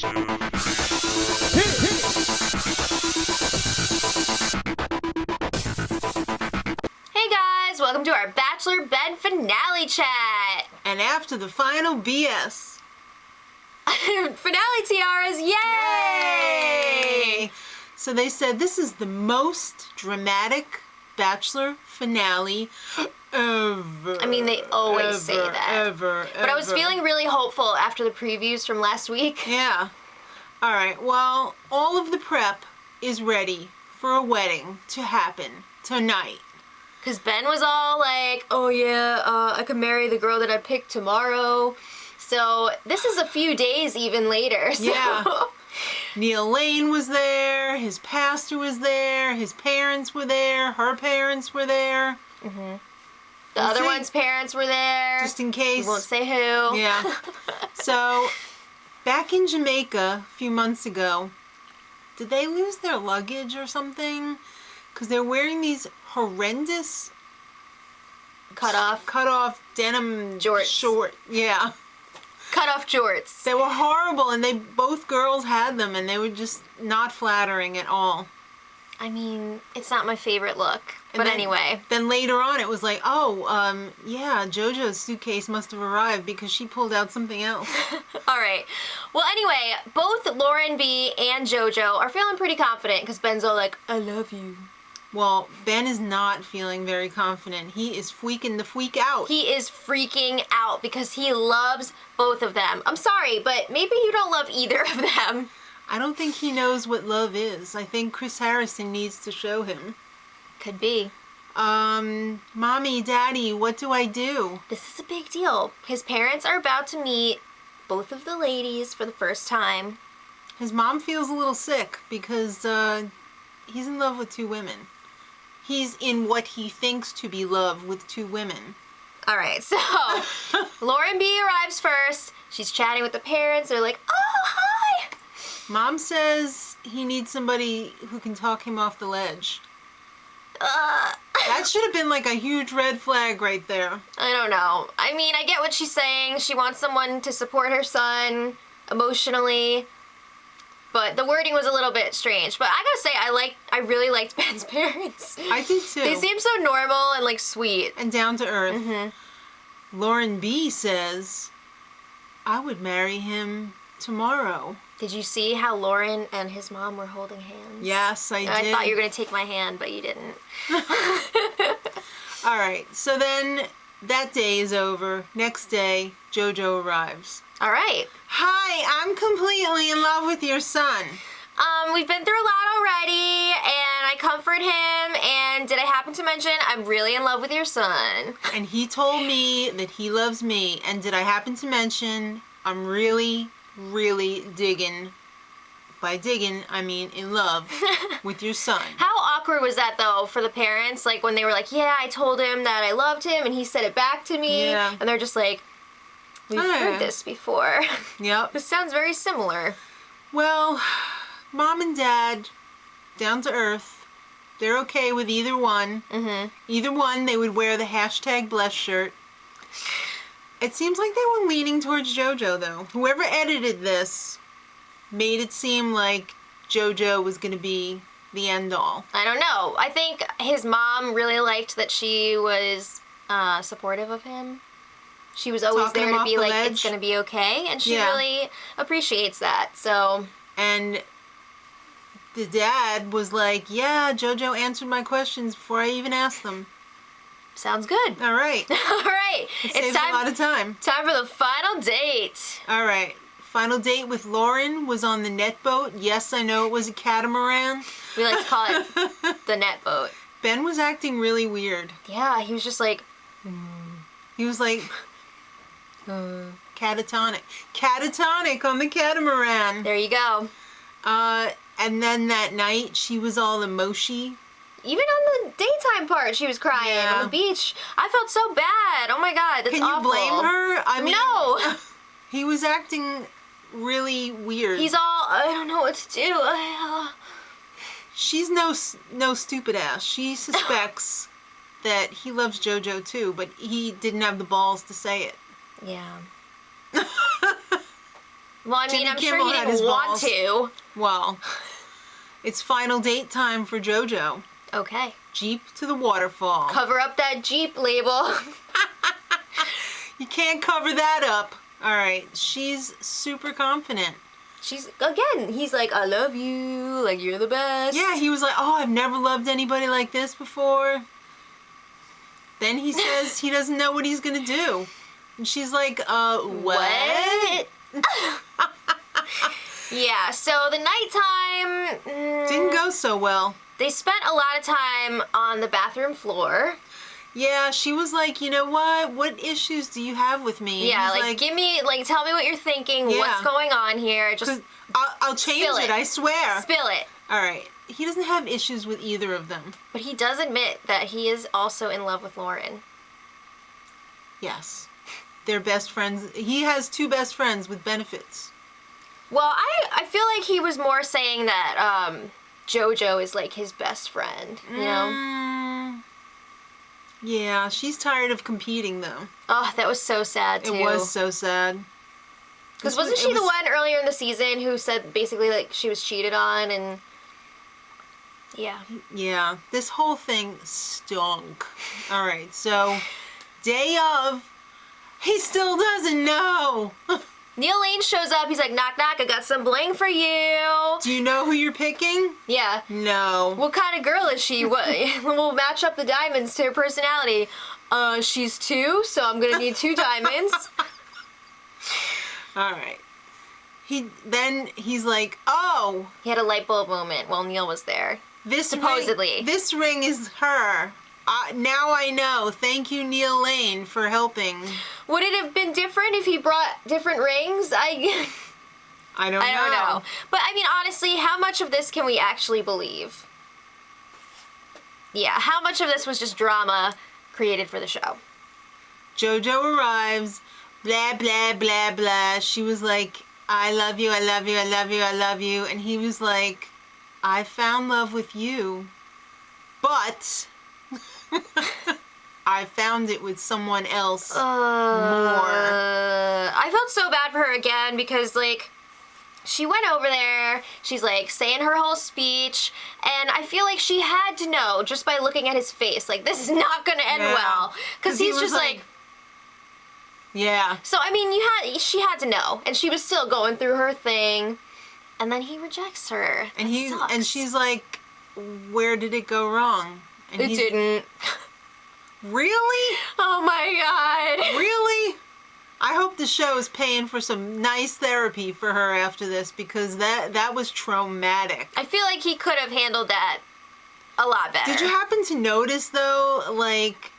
Hey guys, welcome to our Bachelor Bed finale chat. And after the final BS. Finale tiaras, yay! So they said this is the most dramatic Bachelor finale ever. I mean, they always say that. Ever. But I was feeling really hopeful after the previews from last week. Yeah. All right. Well, all of the prep is ready for a wedding to happen tonight. Because Ben was all like, oh yeah, I could marry the girl that I picked tomorrow. So this is a few days even later. So. Yeah. Neil Lane was there, his pastor was there, his parents were there, her parents were there. Mm-hmm. The other one's parents were there. Just in case. We won't say who. Yeah. So, back in Jamaica a few months ago, did they lose their luggage or something? Because they're wearing these horrendous cut off denim jorts. Yeah. Cut off jorts. They were horrible, and both girls had them, and they were just not flattering at all. I mean, it's not my favorite look, but anyway. Then later on, it was like, yeah, JoJo's suitcase must have arrived because she pulled out something else. All right. Well, anyway, both Lauren B and JoJo are feeling pretty confident because Ben's all like, I love you. Well, Ben is not feeling very confident. He is freaking the freak out. He is freaking out because he loves both of them. I'm sorry, but maybe you don't love either of them. I don't think he knows what love is. I think Chris Harrison needs to show him. Could be. Mommy, Daddy, what do I do? This is a big deal. His parents are about to meet both of the ladies for the first time. His mom feels a little sick because he's in love with two women. He's in what he thinks to be love with two women. All right, so Lauren B arrives first. She's chatting with the parents. They're like, oh, hi. Mom says he needs somebody who can talk him off the ledge. That should have been like a huge red flag right there. I don't know. I mean, I get what she's saying. She wants someone to support her son emotionally. But the wording was a little bit strange. But I gotta say, I really liked Ben's parents. I did too. They seem so normal and like sweet. And down to earth. Mm-hmm. Lauren B says, I would marry him tomorrow. Did you see how Lauren and his mom were holding hands? Yes, I did. I thought you were gonna take my hand, but you didn't. All right, so then that day is over. Next day, JoJo arrives. All right. Hi, I'm completely in love with your son. We've been through a lot already, and I comfort him, and did I happen to mention I'm really in love with your son? And he told me that he loves me, and did I happen to mention I'm really, really digging, by digging, I mean in love with your son. How awkward was that, though, for the parents? Like, when they were like, yeah, I told him that I loved him, and he said it back to me, yeah. And they're just like, we've heard this before. Yep. This sounds very similar. Well, Mom and Dad, down to earth, they're okay with either one. Mm-hmm. Either one, they would wear the #blessed shirt. It seems like they were leaning towards JoJo, though. Whoever edited this made it seem like JoJo was going to be the end-all. I don't know. I think his mom really liked that she was supportive of him. She was always there to be like, it's going to be okay, and she really appreciates that, so. And the dad was like, yeah, JoJo answered my questions before I even asked them. Sounds good. All right. All right. It's time, a lot of time. Time for the final date. All right. Final date with Lauren was on the net boat. Yes, I know it was a catamaran. We like to call it the net boat. Ben was acting really weird. Yeah, he was just like... He was like... catatonic. Catatonic on the catamaran. There you go. And then that night, she was all emoji. Even on the daytime part, she was crying on the beach. I felt so bad. Oh my God, that's awful. Can you blame her? I mean, no. He was acting really weird. He's all, I don't know what to do. She's no stupid ass. She suspects that he loves JoJo too, but he didn't have the balls to say it. Yeah. Well, I mean, Jimmy I'm sure Kimmel he had his didn't want balls. to. Well, it's final date time for JoJo. Okay. Jeep to the waterfall. Cover up that Jeep label. You can't cover that up. All right, she's super confident. He's like, I love you, like, you're the best. Yeah, he was like, oh, I've never loved anybody like this before. Then he says he doesn't know what he's gonna do. And she's like, what? Yeah, so the nighttime... Didn't go so well. They spent a lot of time on the bathroom floor. Yeah, she was like, you know what? What issues do you have with me? Yeah, He's like, tell me what you're thinking, Yeah. what's going on here, just I'll change spill it, I swear. spill it. All right. He doesn't have issues with either of them. But he does admit that he is also in love with Lauren. Yes. They're best friends. He has two best friends with benefits. Well, I feel like he was more saying that JoJo is like his best friend, you know? Yeah, she's tired of competing though. Oh, that was so sad too. It was so sad. Because wasn't she the one earlier in the season who said basically like she was cheated on and... Yeah. Yeah, this whole thing stunk. All right, so day of, he still doesn't know. Neil Lane shows up. He's like, knock, knock, I got some bling for you. Do you know who you're picking? Yeah. No. What kind of girl is she? What? We'll match up the diamonds to her personality. She's 2, so I'm going to need 2 diamonds. All right. He's like, oh. He had a light bulb moment while Neil was there. Supposedly. This ring is her. Now I know. Thank you, Neil Lane, for helping. Would it have been different if he brought different rings? I don't know. don't know. But I mean, honestly, how much of this can we actually believe? Yeah, how much of this was just drama created for the show? JoJo arrives, blah, blah, blah, blah. She was like, I love you, I love you, I love you, I love you. And he was like, I found love with you, but I found it with someone else more. I felt so bad for her again because, like, she went over there, she's, like, saying her whole speech, and I feel like she had to know just by looking at his face, like, this is not gonna end well. Because he's just like... Yeah. So, I mean, she had to know, and she was still going through her thing, and then he rejects her. And she's like, where did it go wrong? And it didn't. Really? Oh my god. Really? I hope the show is paying for some nice therapy for her after this, because that was traumatic. I feel like he could have handled that a lot better. Did you happen to notice, though, like,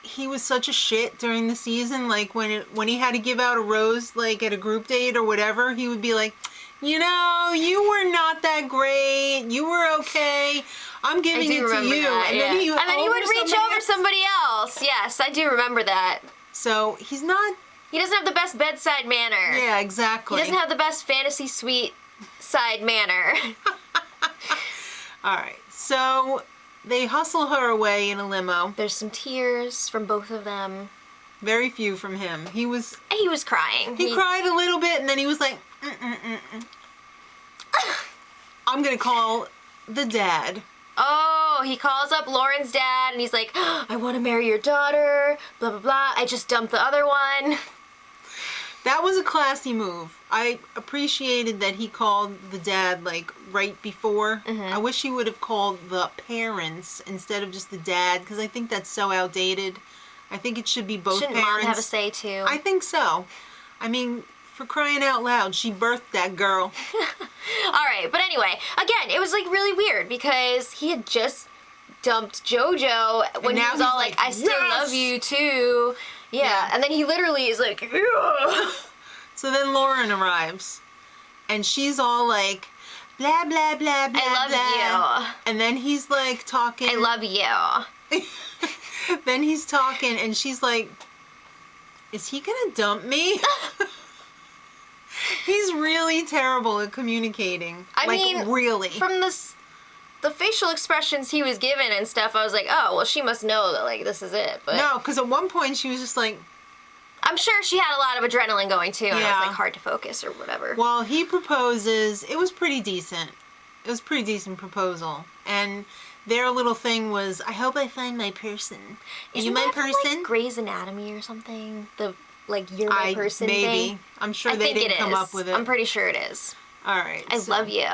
he was such a shit during the season? Like, when he had to give out a rose, like, at a group date or whatever, he would be like, you know, you were not that great. You were okay. I'm giving it to you. That, and yeah. then he would reach over somebody else. Yes, I do remember that. So he's not... He doesn't have the best bedside manner. Yeah, exactly. He doesn't have the best fantasy suite side manner. All right, so they hustle her away in a limo. There's some tears from both of them. Very few from him. He was crying. He cried a little bit, and then he was like, I'm gonna call the dad. Oh, he calls up Lauren's dad, and he's like, I want to marry your daughter, blah, blah, blah. I just dumped the other one. That was a classy move. I appreciated that he called the dad, like, right before. Mm-hmm. I wish he would have called the parents instead of just the dad, because I think that's so outdated. I think it should be both Shouldn't parents. Mom have a say, too? I think so. I mean, for crying out loud, she birthed that girl. All right, but anyway, again, it was, like, really weird because he had just dumped JoJo when he was all like, I still love you, too. Yeah, and then he literally is like, yeah. So then Lauren arrives, and she's all like, blah, blah, blah, blah, I love you. And then he's, like, talking. I love you. Then he's talking, and she's like, is he gonna dump me? He's really terrible at communicating. I mean, really. From the facial expressions he was given and stuff, I was like, oh, well, she must know that, like, this is it. But no, because at one point she was just like, I'm sure she had a lot of adrenaline going too, and it Yeah. was like hard to focus or whatever. Well, he proposes. It was pretty decent. It was a pretty decent proposal. And their little thing was, I hope I find my person. Are you Isn't my that from, person? like, Grey's Anatomy or something? The like you're my person maybe. thing. I'm sure I they think didn't it come is. up with it. I'm pretty sure it is. All right. I love you.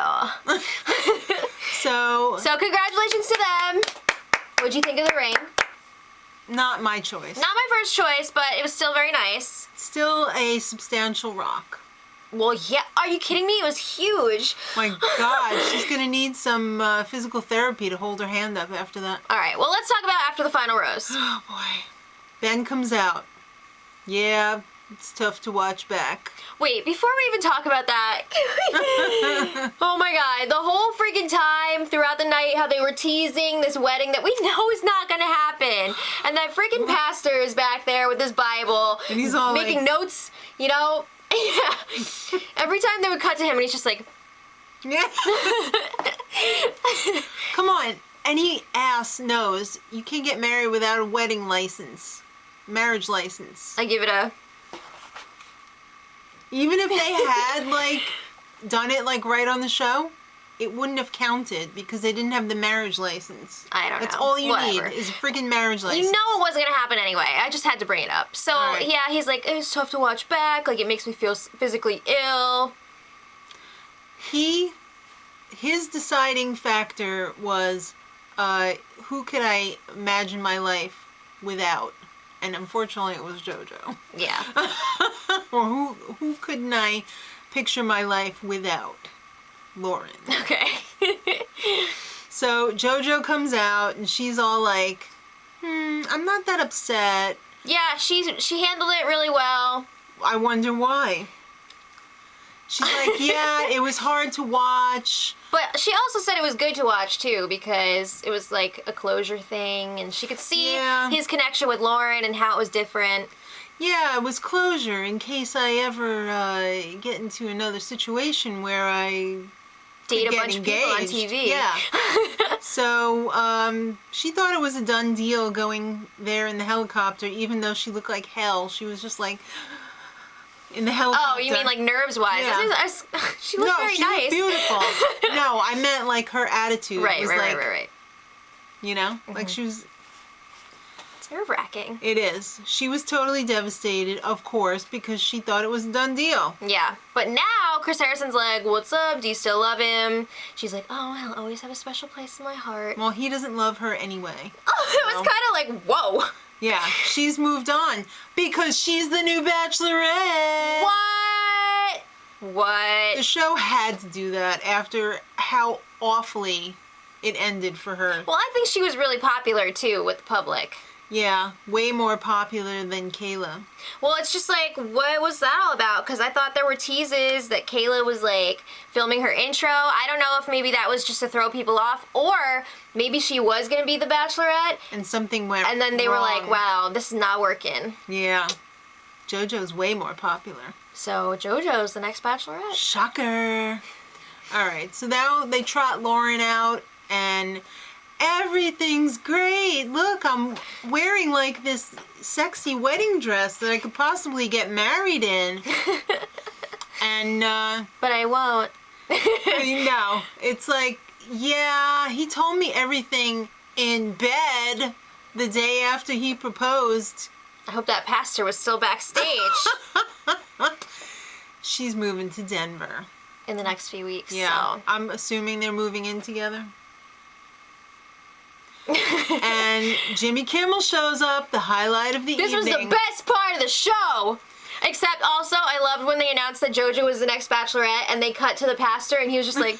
So, So congratulations to them. What'd you think of the ring? not my choice. Not my first choice, but it was still very nice. Still a substantial rock. Well, yeah. Are you kidding me? It was huge. My God, she's gonna need some physical therapy to hold her hand up after that. All right. Well, let's talk about after the final rose. Oh boy. Ben comes out. Yeah, it's tough to watch back. Wait, before we even talk about that, oh my God, the whole freaking time throughout the night, how they were teasing this wedding that we know is not gonna happen, and that freaking pastor is back there with his Bible, And he's all making like- notes, you know. Yeah. Every time they would cut to him, and he's just like, Yeah. Come on. Any ass knows you can't get married without a wedding license. Marriage license. I give it a. Even if they had, like, done it, like, right on the show, it wouldn't have counted because they didn't have the marriage license. I don't That's know. all you Whatever. need is a freaking marriage license. You know it wasn't gonna happen anyway. I just had to bring it up. So All right. yeah, he's like, it's tough to watch back. Like it makes me feel physically ill. His deciding factor was, who could I imagine my life without? And unfortunately, it was JoJo. Yeah. Or who couldn't I picture my life without? Lauren. Okay. So JoJo comes out and she's all like, I'm not that upset. Yeah, she handled it really well. I wonder why. She's like, yeah, it was hard to watch. But she also said it was good to watch too because it was like a closure thing and she could see Yeah. his connection with Lauren and how it was different. Yeah, it was closure in case I ever get into another situation where I Date a get bunch of people on engaged. TV. Yeah. So she thought it was a done deal going there in the helicopter, even though she looked like hell. She was just like in the helicopter. Oh, you mean like nerves wise? Yeah. She looked very she nice. looked beautiful. No, I meant like her attitude. Right, was right, like, right. You know, like she was. It's nerve wracking. It is. She was totally devastated, of course, because she thought it was a done deal. Yeah, but now Chris Harrison's like, "What's up? Do you still love him?" She's like, "Oh, he'll always have a special place in my heart." Well, he doesn't love her anyway. It was kind of like, whoa. Yeah, she's moved on because she's the new Bachelorette. What? The What? show had to do that after how awfully it ended for her. Well, I think she was really popular too with the public. Yeah, way more popular than Kayla. Well, it's just like, what was that all about? Because I thought there were teases that Kayla was like filming her intro. I don't know if maybe that was just to throw people off, or maybe she was gonna be the Bachelorette, And something went and then they were like, wrong. "Wow, this is not working." Yeah. JoJo's way more popular. So JoJo's the next Bachelorette. Shocker. All right, so now they trot Lauren out and everything's great. Look, I'm wearing like this sexy wedding dress that I could possibly get married in. And But I won't. no, it's like, yeah, he told me everything in bed the day after he proposed. I hope that pastor was still backstage She's moving to Denver. in the next few weeks. Yeah, So. I'm assuming they're moving in together. And Jimmy Kimmel shows up, the highlight of the This evening. was the best part of the show. Except also, I loved when they announced that JoJo was the next Bachelorette, and they cut to the pastor, and he was just like.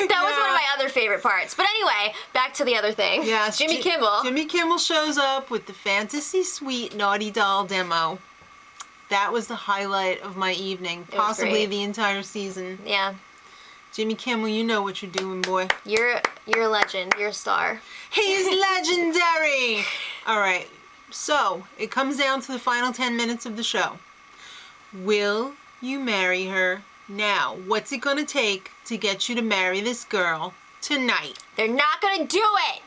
That was one of my other favorite parts. But anyway, back to the other thing. Yeah, Jimmy Kimmel. Jimmy Kimmel shows up with the Fantasy Suite Naughty Doll demo. That was the highlight of my evening, It was possibly great. the entire season. Yeah, Jimmy Kimmel, you know what you're doing, boy. you're a legend. You're a star. He's legendary! All right, so it comes down to the final 10 minutes of the show. Will you marry her now? What's it gonna take to get you to marry this girl tonight? They're not gonna do it.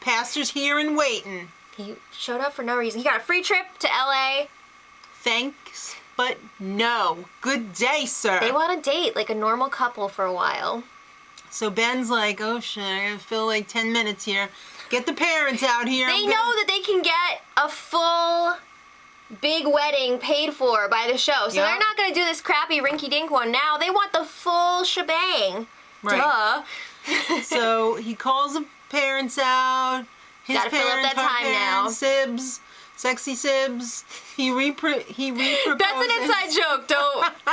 Pastor's here and waiting. He showed up for no reason. He got a free trip to LA. Thanks, but no. Good day, sir. They want to date like a normal couple for a while. So Ben's like, oh shit, I gotta fill like 10 minutes here. Get the parents out here. They know that they can get a full big wedding paid for by the show. So they're not going to do this crappy rinky-dink one now. They want the full shebang. Right. Duh. So he calls the parents out. His Gotta fill up that time now. Sibs. Sexy Sibs. He reproposes. That's an inside joke.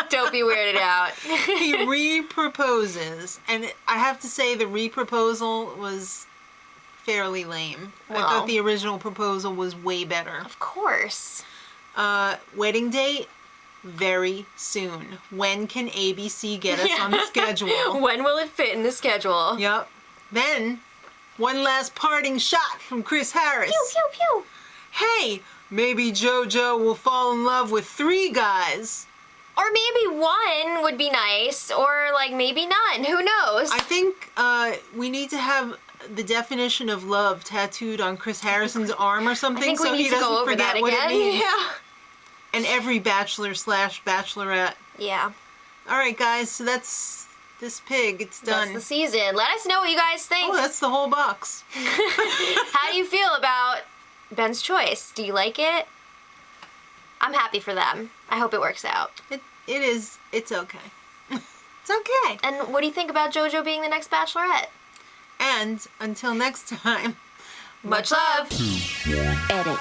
Don't be weirded out. He reproposes. And I have to say the reproposal was fairly lame. Well, I thought the original proposal was way better. Of course. Wedding date, very soon. When can ABC get us on the schedule? When will it fit in the schedule? Yep. Then, one last parting shot from Chris Harris. Pew, pew, pew. Hey, maybe JoJo will fall in love with 3 guys. Or maybe one would be nice, or like maybe none. Who knows? I think we need to have the definition of love tattooed on Chris Harrison's arm or something, I think so we need he to doesn't go over forget that what again. it means. Yeah. And every bachelor/bachelorette. Yeah. All right, guys. So that's this pig. It's done. That's the season. Let us know what you guys think. Oh, that's the whole box. How do you feel about Ben's choice? Do you like it? I'm happy for them. I hope it works out. It is. It's okay. It's okay. And what do you think about JoJo being the next Bachelorette? And until next time, Much love. Edit.